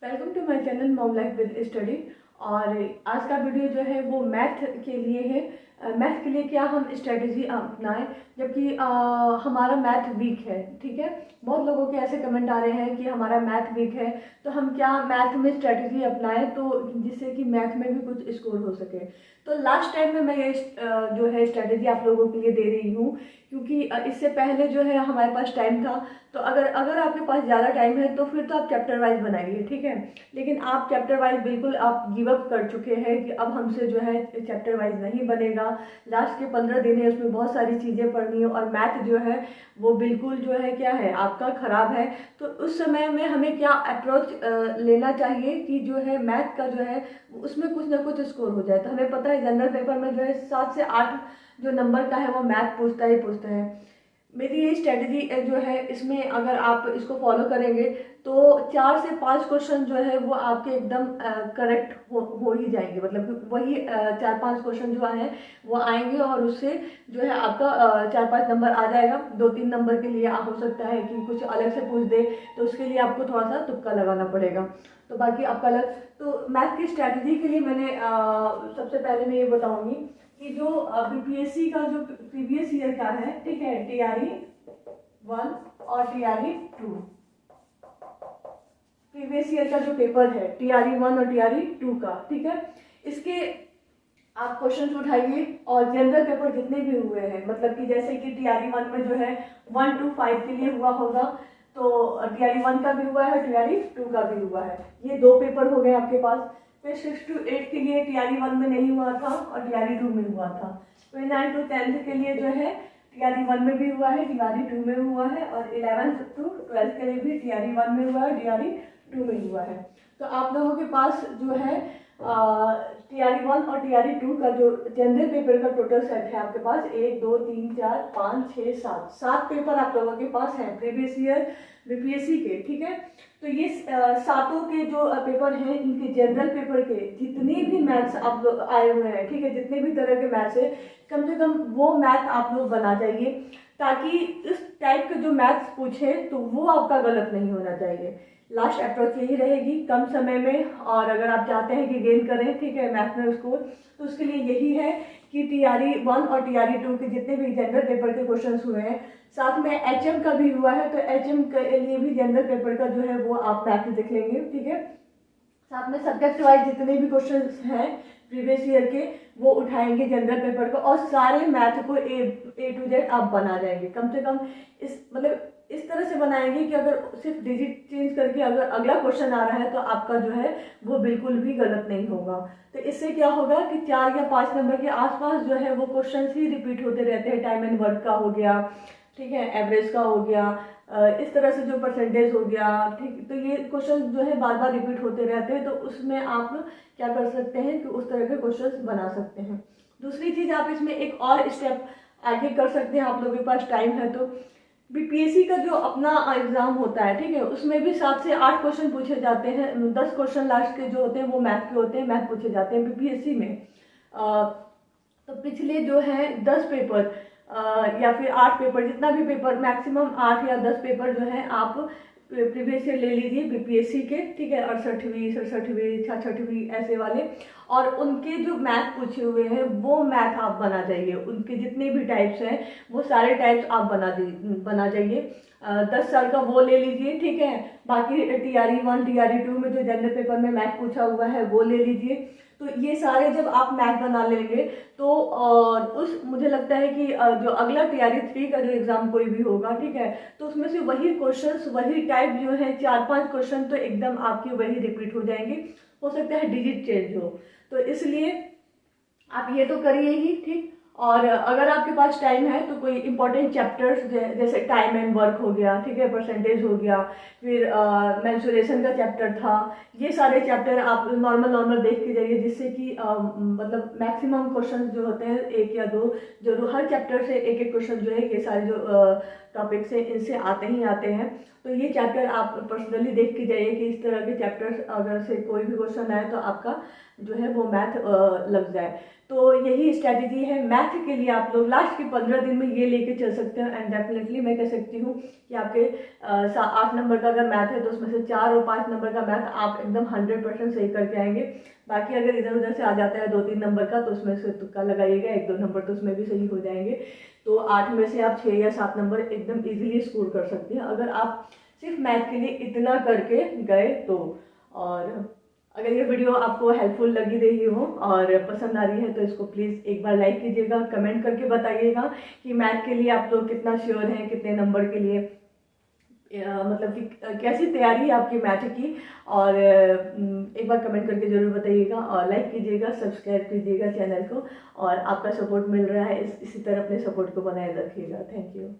Welcome to my channel mom life with study. और आज का वीडियो जो है वो मैथ के लिए है। मैथ के लिए क्या हम स्ट्रेटजी अपनाएं जबकि हमारा मैथ वीक है। ठीक है, बहुत लोगों के ऐसे कमेंट आ रहे हैं कि हमारा मैथ वीक है, तो हम क्या मैथ में स्ट्रेटजी अपनाएं तो जिससे कि मैथ में भी कुछ स्कोर हो सके। तो लास्ट टाइम में मैं ये जो है स्ट्रेटजी आप लोगों के लिए दे रही हूँ, क्योंकि इससे पहले जो है हमारे पास टाइम था। तो अगर अगर आपके पास ज़्यादा टाइम है तो फिर तो आप चैप्टर वाइज बनाइए, ठीक है। लेकिन आप चैप्टर वाइज बिल्कुल आप गिव अप कर चुके हैं कि अब हमसे जो है चैप्टर वाइज नहीं बनेगा। लास्ट के 15 दिन है, उसमें बहुत सारी चीज़ें पढ़नी है और मैथ जो है वो बिल्कुल जो है क्या है आपका ख़राब है। तो उस समय में हमें क्या अप्रोच लेना चाहिए कि जो है मैथ का जो है उसमें कुछ ना कुछ स्कोर हो जाए। तो हमें पता है जनरल पेपर में जो है 7 से 8 जो नंबर का है वो मैथ पूछता ही पूछता है। मेरी ये स्ट्रेटजी जो है इसमें अगर आप इसको फॉलो करेंगे तो 4 से 5 क्वेश्चन जो है वो आपके एकदम करेक्ट हो ही जाएंगे। मतलब कि वही 4-5 क्वेश्चन जो हैं वो आएंगे और उससे जो है आपका 4-5 नंबर आ जाएगा। 2-3 नंबर के लिए हो सकता है कि कुछ अलग से पूछ दे, तो उसके लिए आपको थोड़ा सा तुक्का लगाना पड़ेगा। तो बाकी आपका अलग। तो मैथ की स्ट्रेटजी के लिए मैंने सबसे पहले मैं ये बताऊंगी कि जो बीपीएससी का जो प्रीवियस ईयर का है, ठीक है, टीआरई 1 और टीआरई 2, प्रीवियस ईयर का जो पेपर है टीआरई 1 और टीआरई 2 का, ठीक है, इसके आप क्वेश्चन उठाइए और जनरल पेपर जितने भी हुए हैं, मतलब कि जैसे कि टीआरई 1 में जो है 1 to 5 के लिए हुआ होगा, तो टीआरई 1 का भी हुआ है, टीआरई 2 का भी हुआ है। ये 2 पेपर हो गए आपके पास। फिर 6 to 8 के लिए टीआरई 1 में नहीं हुआ था और टीआरई 2 में हुआ था। फिर 9 to 10 के लिए जो है टीआरई 1 में भी हुआ है, टीआरई 2 में हुआ है, और 11 to 12 के लिए भी टीआरई 1 में हुआ है, टीआरई 2 में हुआ है। तो आप लोगों के पास जो है टीआरई 1 और टीआरई 2 का जो जनरल पेपर का टोटल सेट है आपके पास 1 2 3 4 5 6 7 पेपर आप लोगों के पास हैं प्रीवियस ईयर बीपीएससी के, ठीक है। तो ये सातों के जो पेपर हैं इनके जनरल पेपर के जितने भी मैथ्स आप लोग आए हुए हैं, ठीक है, जितने भी तरह के मैथ्स है, कम से कम वो मैथ आप लोग बना जाइए, ताकि इस टाइप के जो मैथ्स पूछे तो वो आपका गलत नहीं होना चाहिए। लास्ट अप्रोच यही रहेगी कम समय में। और अगर आप चाहते हैं कि गेन करें, ठीक है, मैथ में स्कोर, तो उसके लिए यही है कि टीआरई 1 और टीआरई 2 के जितने भी जनरल पेपर के क्वेश्चन हुए हैं, साथ में एचएम का भी हुआ है, तो एचएम के लिए भी जनरल पेपर का जो है वो आप मैथ देख लेंगे, ठीक है। साथ में सब्जेक्ट वाइज जितने भी क्वेश्चन हैं प्रीवियस ईयर के वो उठाएंगे जनरल पेपर को, और सारे मैथ को ए टू जेड आप बना जाएंगे। कम से कम इस तरह से बनाएंगे कि अगर सिर्फ डिजिट चेंज करके अगर अगला क्वेश्चन आ रहा है तो आपका जो है वो बिल्कुल भी गलत नहीं होगा। तो इससे क्या होगा कि 4 या 5 नंबर के आसपास जो है वो क्वेश्चन ही रिपीट होते रहते हैं। टाइम एंड वर्क का हो गया, ठीक है, एवरेज का हो गया, इस तरह से जो परसेंटेज हो गया, ठीक। तो ये क्वेश्चन जो है बार बार रिपीट होते रहते हैं, तो उसमें आप क्या कर सकते हैं कि उस तरह के क्वेश्चन बना सकते हैं। दूसरी चीज़ आप इसमें एक और स्टेप आगे कर सकते हैं, आप लोगों के पास टाइम है तो। बीपीएससी का जो अपना एग्जाम होता है, ठीक है, उसमें भी 7 से 8 क्वेश्चन पूछे जाते हैं। 10 क्वेश्चन लास्ट के जो होते हैं वो मैथ के होते हैं, मैथ पूछे जाते हैं बीपीएससी में। तो पिछले जो है 10 पेपर या फिर 8 पेपर, जितना भी पेपर, मैक्सिमम 8 या 10 पेपर जो है आप प्रीवियस ईयर ले लीजिए बीपीएससी के, ठीक है, 68वीं 67वीं 66वीं ऐसे वाले, और उनके जो मैथ पूछे हुए हैं वो मैथ आप बना जाइए। उनके जितने भी टाइप्स हैं वो सारे टाइप्स आप बना जाइए। 10 साल का वो ले लीजिए, ठीक है। बाकी टीआरई 1 टीआरई 2 में जो जनरल पेपर में मैथ पूछा हुआ है वो ले लीजिए। तो ये सारे जब आप मैथ बना लेंगे तो मुझे लगता है कि जो अगला टीआरई 3 का जो एग्जाम कोई भी होगा, ठीक है, तो उसमें से वही क्वेश्चंस वही टाइप जो है 4-5 क्वेश्चन तो एकदम आपके वही रिपीट हो जाएंगे। हो सकता है डिजिट चेंज हो, तो इसलिए आप ये तो करिए ही, ठीक। और अगर आपके पास टाइम है तो कोई इंपॉर्टेंट चैप्टर्स जैसे टाइम एंड वर्क हो गया, ठीक है, परसेंटेज हो गया, फिर मेंसुरेशन का चैप्टर था, ये सारे चैप्टर आप नॉर्मल देख के जाइए, जिससे कि मतलब मैक्सिमम क्वेश्चन जो होते हैं 1 या 2 जरूर हर चैप्टर से एक क्वेश्चन जो है ये सारे जो टॉपिक्स हैं इनसे आते ही आते हैं। तो ये चैप्टर आप पर्सनली देख के जाइए कि इस तरह के चैप्टर्स अगर से कोई भी क्वेश्चन आए तो आपका जो है वो मैथ लग जाए। तो यही स्ट्रैटेजी है। मैथ मैथ के लिए आप लोग लास्ट के 15 दिन में ये लेके चल सकते हो। एंड डेफिनेटली मैं कह सकती हूँ कि आपके 8 नंबर का अगर मैथ है तो उसमें से 4 और 5 नंबर का मैथ आप एकदम 100% सही करके आएंगे। बाकी अगर इधर उधर से आ जाता है 2-3 नंबर का तो उसमें से तुक्का लगाइएगा, 1-2 नंबर तो उसमें भी सही हो जाएंगे। तो 8 में से आप 6 या 7 नंबर एकदम ईजिली स्कोर कर सकते हैं अगर आप सिर्फ मैथ के लिए इतना करके गए तो। और अगर ये वीडियो आपको हेल्पफुल लगी रही हो और पसंद आ रही है तो इसको प्लीज़ एक बार लाइक कीजिएगा, कमेंट करके बताइएगा कि मैथ के लिए आप लोग कितना श्योर हैं, कितने नंबर के लिए, मतलब कि कैसी तैयारी है आपकी मैथ की। और एक बार कमेंट करके ज़रूर बताइएगा और लाइक कीजिएगा, सब्सक्राइब कीजिएगा चैनल को। और आपका सपोर्ट मिल रहा है, इसी तरह अपने सपोर्ट को बनाए रखिएगा। Thank you.